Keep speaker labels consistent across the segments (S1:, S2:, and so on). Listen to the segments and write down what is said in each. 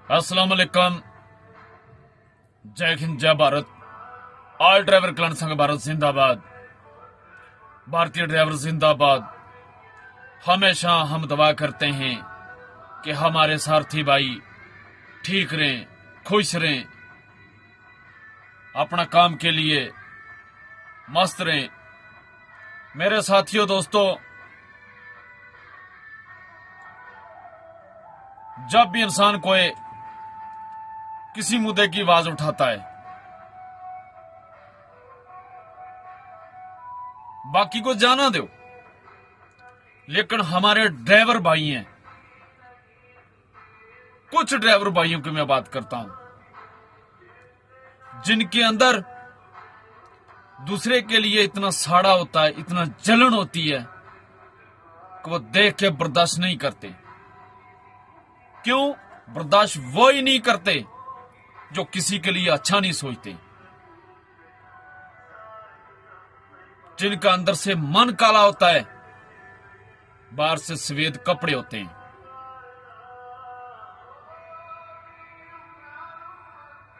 S1: अस्सलाम वालेकुम। जय हिंद, जय भारत। ऑल ड्राइवर कल्याण संघ भारत जिंदाबाद। भारतीय ड्राइवर जिंदाबाद। हमेशा हम दुआ करते हैं कि हमारे सारथी भाई ठीक रहें, खुश रहें, अपना काम के लिए मस्त रहें। मेरे साथियों, दोस्तों, जब भी इंसान कोई किसी मुद्दे की आवाज उठाता है, बाकी को जाना दो, लेकिन हमारे ड्राइवर भाई हैं, कुछ ड्राइवर भाइयों की मैं बात करता हूं, जिनके अंदर दूसरे के लिए इतना साड़ा होता है, इतना जलन होती है कि वो देख के बर्दाश्त नहीं करते। क्यों बर्दाश्त वो ही नहीं करते जो किसी के लिए अच्छा नहीं सोचते, जिनका अंदर से मन काला होता है, बाहर से सफेद कपड़े होते हैं।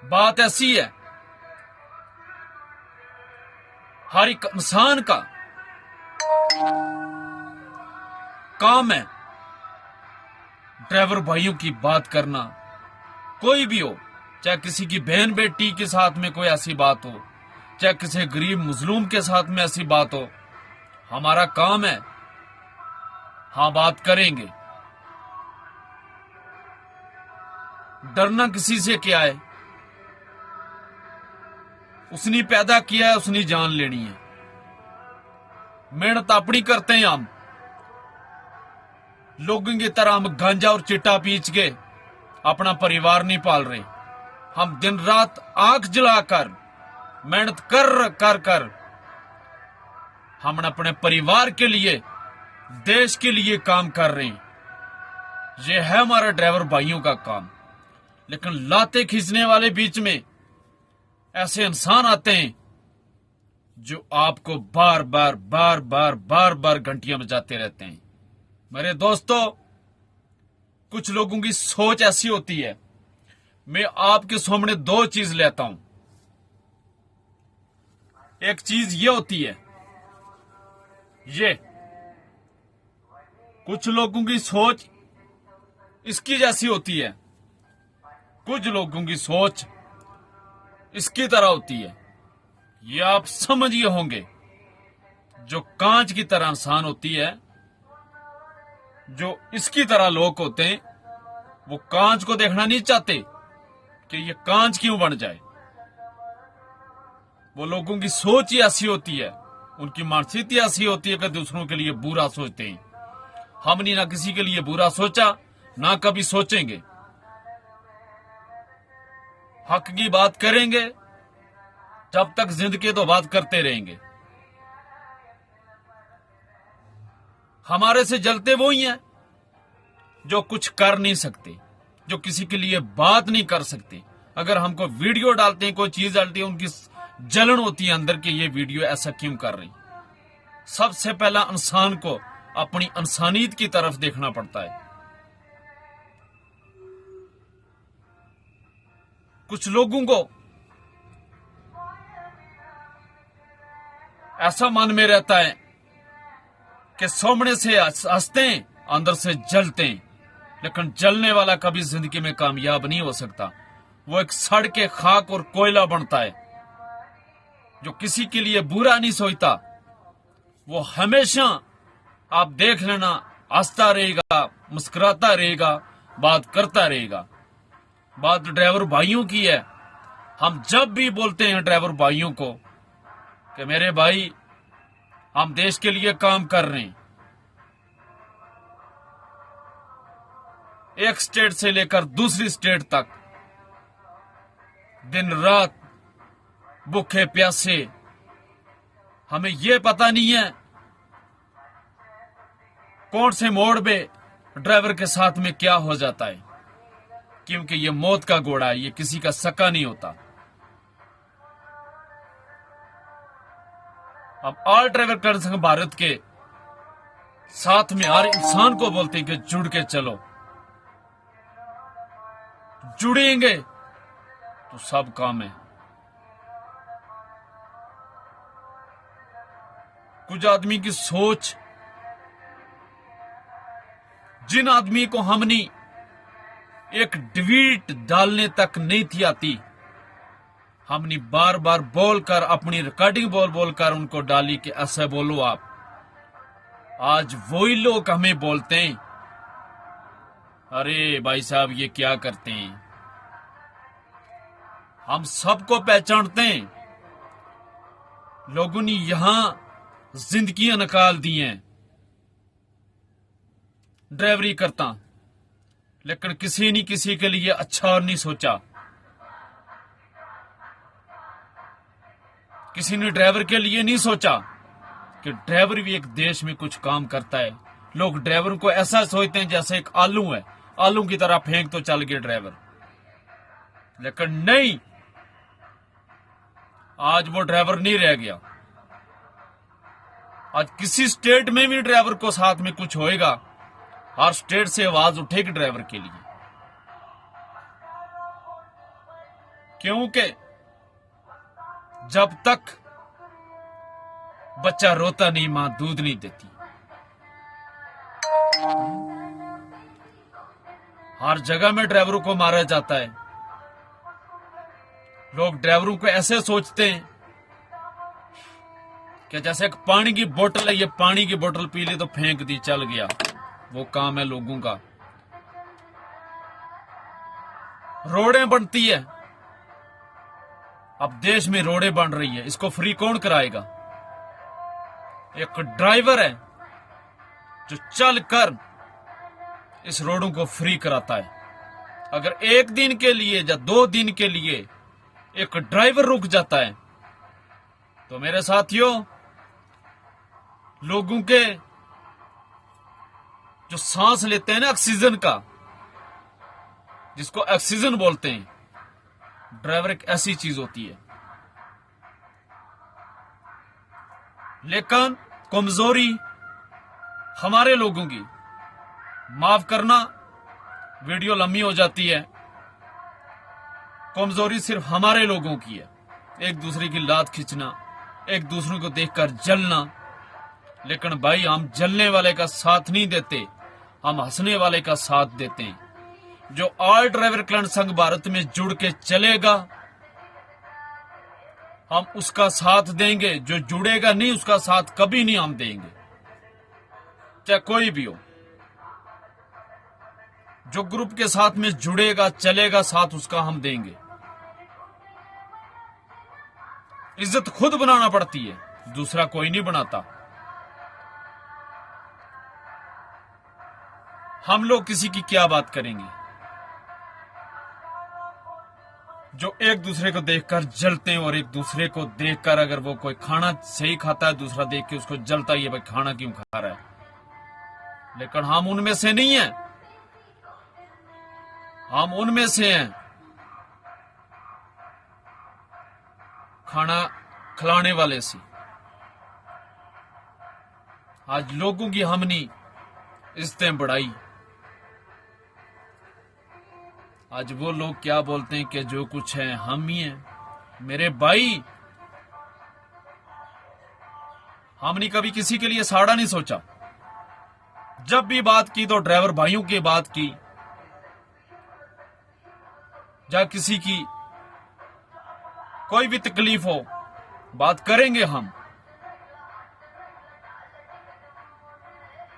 S1: बात ऐसी है, हर एक इंसान का काम है ड्राइवर भाइयों की बात करना। कोई भी हो, चाहे किसी की बहन बेटी के साथ में कोई ऐसी बात हो, चाहे किसी गरीब मजलूम के साथ में ऐसी बात हो, हमारा काम है, हाँ बात करेंगे। डरना किसी से क्या है? उसने पैदा किया है, उसने जान लेनी है। मेहनत अपनी करते हैं हम, लोगों की तरह हम गांजा और चिट्टा पीच के अपना परिवार नहीं पाल रहे। हम दिन रात आंख जलाकर मेहनत कर हम अपने परिवार के लिए, देश के लिए काम कर रहे हैं। यह है हमारा ड्राइवर भाइयों का काम। लेकिन लाते खींचने वाले बीच में ऐसे इंसान आते हैं जो आपको बार बार घंटियां बजाते रहते हैं। मेरे दोस्तों, कुछ लोगों की सोच ऐसी होती है। मैं आपके सामने दो चीज लेता हूं। एक चीज ये होती है, ये कुछ लोगों की सोच इसकी जैसी होती है, कुछ लोगों की सोच इसकी तरह होती है। ये आप समझिए होंगे। जो कांच की तरह इंसान होती है, जो इसकी तरह लोग होते हैं, वो कांच को देखना नहीं चाहते कि ये कांच क्यों बन जाए। वो लोगों की सोच ही ऐसी होती है, उनकी मानसिकता ऐसी होती है कि दूसरों के लिए बुरा सोचते हैं। हमने ना किसी के लिए बुरा सोचा, ना कभी सोचेंगे। हक की बात करेंगे, जब तक जिंदगी तो बात करते रहेंगे। हमारे से जलते वो ही हैं जो कुछ कर नहीं सकते, जो किसी के लिए बात नहीं कर सकते। अगर हमको वीडियो डालते हैं, कोई चीज डालती है, उनकी जलन होती है अंदर के ये वीडियो ऐसा क्यों कर रही। सबसे पहला इंसान को अपनी इंसानियत की तरफ देखना पड़ता है। कुछ लोगों को ऐसा मन में रहता है कि सामने से हंसते हैं, अंदर से जलते हैं। लेकिन जलने वाला कभी जिंदगी में कामयाब नहीं हो सकता। वो एक सड़ के खाक और कोयला बनता है। जो किसी के लिए बुरा नहीं सोचता, वो हमेशा, आप देख लेना, हंसता रहेगा, मुस्कुराता रहेगा, बात करता रहेगा। बात ड्राइवर भाइयों की है। हम जब भी बोलते हैं ड्राइवर भाइयों को कि मेरे भाई, हम देश के लिए काम कर रहे हैं, एक स्टेट से लेकर दूसरी स्टेट तक, दिन रात भूखे प्यासे, हमें यह पता नहीं है कौन से मोड़ पे ड्राइवर के साथ में क्या हो जाता है, क्योंकि ये मौत का घोड़ा है, ये किसी का सका नहीं होता। अब ऑल ड्राइवर कल्याण संघ भारत के साथ में हर इंसान को बोलते हैं कि जुड़ के चलो, जुड़ेंगे तो सब काम है। कुछ आदमी की सोच, जिन आदमी को हमने एक ट्वीट डालने तक नहीं थी आती, हमने बार बार बोलकर, अपनी रिकॉर्डिंग बोल बोलकर उनको डाली कि ऐसा बोलो आप। आज वही लोग हमें बोलते हैं, अरे भाई साहब ये क्या करते हैं। हम सबको पहचानते हैं, लोगों ने यहां जिंदगियां निकाल दी हैं ड्राइवरी करता, लेकिन किसी ने किसी के लिए अच्छा नहीं सोचा। किसी ने ड्राइवर के लिए नहीं सोचा कि ड्राइवर भी एक देश में कुछ काम करता है। लोग ड्राइवर को ऐसा सोचते हैं जैसे एक आलू है, आलू की तरह फेंक तो चल गए ड्राइवर, लेकिन नहीं, आज वो ड्राइवर नहीं रह गया। आज किसी स्टेट में भी ड्राइवर को साथ में कुछ होएगा, हर स्टेट से आवाज उठेगी ड्राइवर के लिए, क्योंकि जब तक बच्चा रोता नहीं, मां दूध नहीं देती। हर जगह में ड्राइवरों को मारा जाता है। लोग ड्राइवरों को ऐसे सोचते हैं कि जैसे एक पानी की बोतल है, ये पानी की बोतल पी ली तो फेंक दी, चल गया। वो काम है लोगों का। रोडें बनती है, अब देश में रोडें बन रही है, इसको फ्री कौन कराएगा? एक ड्राइवर है जो चलकर इस रोडों को फ्री कराता है। अगर एक दिन के लिए या 2 दिन के लिए एक ड्राइवर रुक जाता है तो मेरे साथियों, लोगों के जो सांस लेते हैं ना ऑक्सीजन का, जिसको ऑक्सीजन बोलते हैं, ड्राइवर एक ऐसी चीज होती है। लेकिन कमजोरी हमारे लोगों की, माफ करना वीडियो लंबी हो जाती है, कमजोरी सिर्फ हमारे लोगों की है। एक दूसरे की लात खींचना, एक दूसरे को देखकर जलना। लेकिन भाई, हम जलने वाले का साथ नहीं देते, हम हंसने वाले का साथ देते हैं। जो ऑल ड्राइवर कल्याण संघ भारत में जुड़ के चलेगा, हम उसका साथ देंगे। जो जुड़ेगा नहीं, उसका साथ कभी नहीं हम देंगे, चाहे कोई भी हो। जो ग्रुप के साथ में जुड़ेगा, चलेगा, साथ उसका हम देंगे। इज्जत खुद बनाना पड़ती है, दूसरा कोई नहीं बनाता। हम लोग किसी की क्या बात करेंगे? जो एक दूसरे को देखकर जलते हैं, और एक दूसरे को देखकर अगर वो कोई खाना सही खाता है, दूसरा देख के उसको जलता ही है, भाई खाना क्यों खा रहा है। लेकिन हम उनमें से नहीं हैं, हम उनमें से हैं खाना खिलाने वाले से। आज लोगों की हमने इज्जतें बढ़ाई। आज वो लोग क्या बोलते हैं कि जो कुछ है हम ही हैं। मेरे भाई, हमने कभी किसी के लिए साड़ा नहीं सोचा। जब भी बात की तो ड्राइवर भाइयों की बात की, या किसी की कोई भी तकलीफ हो, बात करेंगे हम।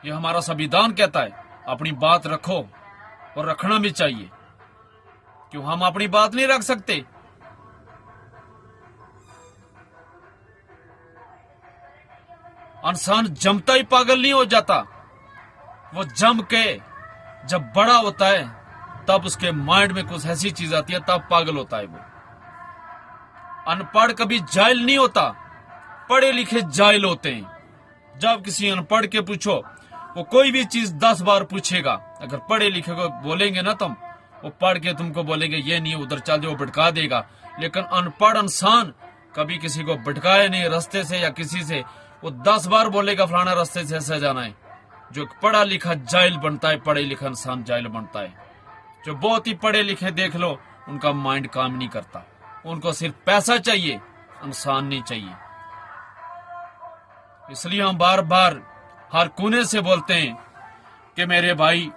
S1: ये हमारा संविधान कहता है, अपनी बात रखो, और रखना भी चाहिए। क्यों हम अपनी बात नहीं रख सकते? इंसान जमता ही पागल नहीं हो जाता। वो जम के जब बड़ा होता है, तब उसके माइंड में कुछ ऐसी चीज आती है, तब पागल होता है वो। अनपढ़ कभी जाहिल नहीं होता, पढ़े लिखे जाहिल होते हैं। जब किसी अनपढ़ के पूछो, वो कोई भी चीज 10 बार पूछेगा। अगर पढ़े लिखे को बोलेंगे ना तुम, वो पढ़ के तुमको बोलेंगे ये नहीं, उधर चल जाओ, भटका देगा। लेकिन अनपढ़ इंसान कभी किसी को भटकाए नहीं रास्ते से या किसी से। वो 10 बार बोलेगा फलाना रास्ते से ऐसे जाना है। जो पढ़ा लिखा जाहिल बनता है, पढ़े लिखा इंसान जाहिल बनता है। जो बहुत ही पढ़े लिखे देख लो, उनका माइंड काम नहीं करता। उनको सिर्फ पैसा चाहिए, इंसान नहीं चाहिए। इसलिए हम बार बार हर कोने से बोलते हैं कि मेरे भाई,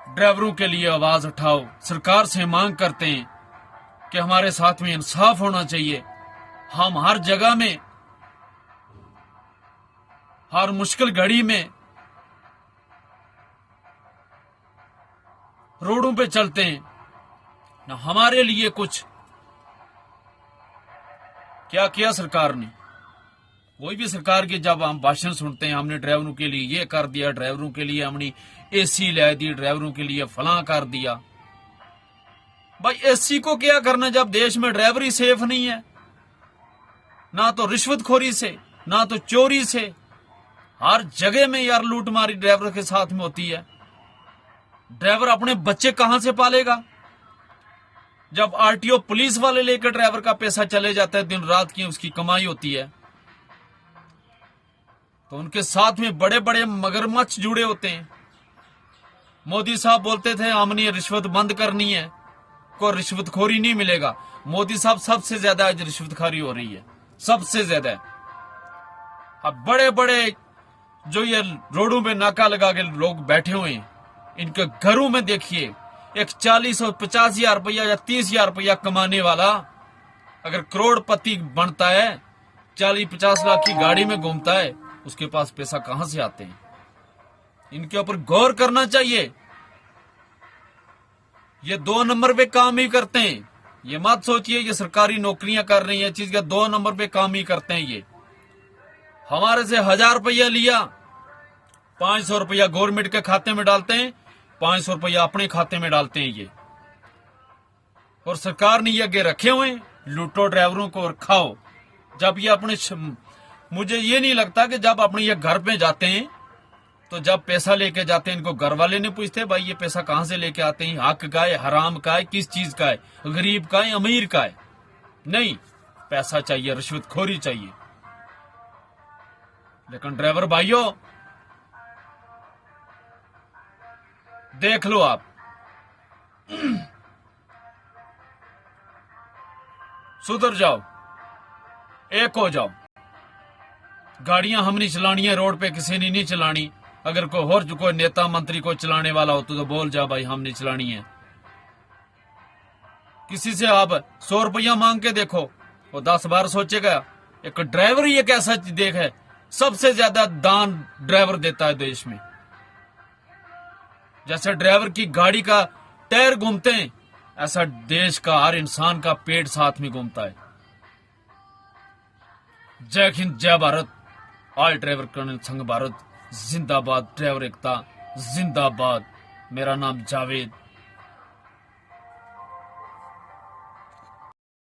S1: ड्राइवरों के लिए आवाज उठाओ। सरकार से मांग करते हैं कि हमारे साथ में इंसाफ होना चाहिए। हम हर जगह में, हर मुश्किल घड़ी में रोडों पे चलते हैं ना। हमारे लिए कुछ क्या किया सरकार ने? कोई भी सरकार के जब हम भाषण सुनते हैं, हमने ड्राइवरों के लिए ये कर दिया, ड्राइवरों के लिए हमने एसी ला दी, ड्राइवरों के लिए फलां कर दिया। भाई एसी को क्या करना जब देश में ड्राइवर ही सेफ नहीं है? ना तो रिश्वतखोरी से, ना तो चोरी से, हर जगह में यार लूटमारी ड्राइवर के साथ में होती है। ड्राइवर अपने बच्चे कहां से पालेगा? जब आरटीओ पुलिस वाले लेकर ड्राइवर का पैसा चले जाता है, दिन रात की उसकी कमाई होती है, तो उनके साथ में बड़े बड़े मगरमच्छ जुड़े होते हैं। मोदी साहब बोलते थे हमने रिश्वत बंद करनी है, कोई रिश्वतखोरी नहीं मिलेगा। मोदी साहब सबसे ज्यादा आज रिश्वतखोरी हो रही है, सबसे ज्यादा। अब बड़े बड़े जो ये रोडों पे नाका लगा के लोग बैठे हुए हैं, इनके घरों में देखिए, एक 40 और 50 हजार रुपया या 30 हजार रुपया कमाने वाला अगर करोड़पति बनता है, 40-50 लाख की गाड़ी में घूमता है, उसके पास पैसा कहां से आते हैं? इनके ऊपर गौर करना चाहिए। ये 2 नंबर पे काम ही करते हैं। ये मत सोचिए ये सरकारी नौकरियां कर रही है, चीज का 2 नंबर पे काम ही करते हैं। ये हमारे से 1000 रुपया लिया, 500 रुपया गवर्नमेंट के खाते में डालते हैं, 500 रुपया अपने खाते में डालते हैं ये। और सरकार ने ये आगे रखे हुए, लूटो ड्राइवरों को और खाओ। जब ये अपने, मुझे ये नहीं लगता कि जब अपने ये घर पे जाते हैं, तो जब पैसा लेके जाते हैं, इनको घर वाले नहीं पूछते भाई ये पैसा कहां से लेके आते हैं, हक का है, हराम का है, किस चीज का है, गरीब का है, अमीर का है? नहीं, पैसा चाहिए, रिश्वतखोरी चाहिए। लेकिन ड्राइवर भाइयों देख लो, आप सुधर जाओ, एक हो जाओ। गाड़ियां हमने चलानी है, रोड पे किसी ने नहीं चलानी। अगर कोई नेता मंत्री को चलाने वाला हो तो बोल जा भाई हमने चलानी है। किसी से आप 100 रुपया मांग के देखो, वो 10 बार सोचेगा। एक ड्राइवर ही एक ऐसा देख है, सबसे ज्यादा दान ड्राइवर देता है देश में। जैसे ड्राइवर की गाड़ी का टायर घूमते हैं, ऐसा देश का हर इंसान का पेट साथ में घूमता है। जय हिंद, जय भारत। ऑल ड्राइवर कर्नल संघ भारत जिंदाबाद। ड्राइवर एकता जिंदाबाद। मेरा नाम जावेद।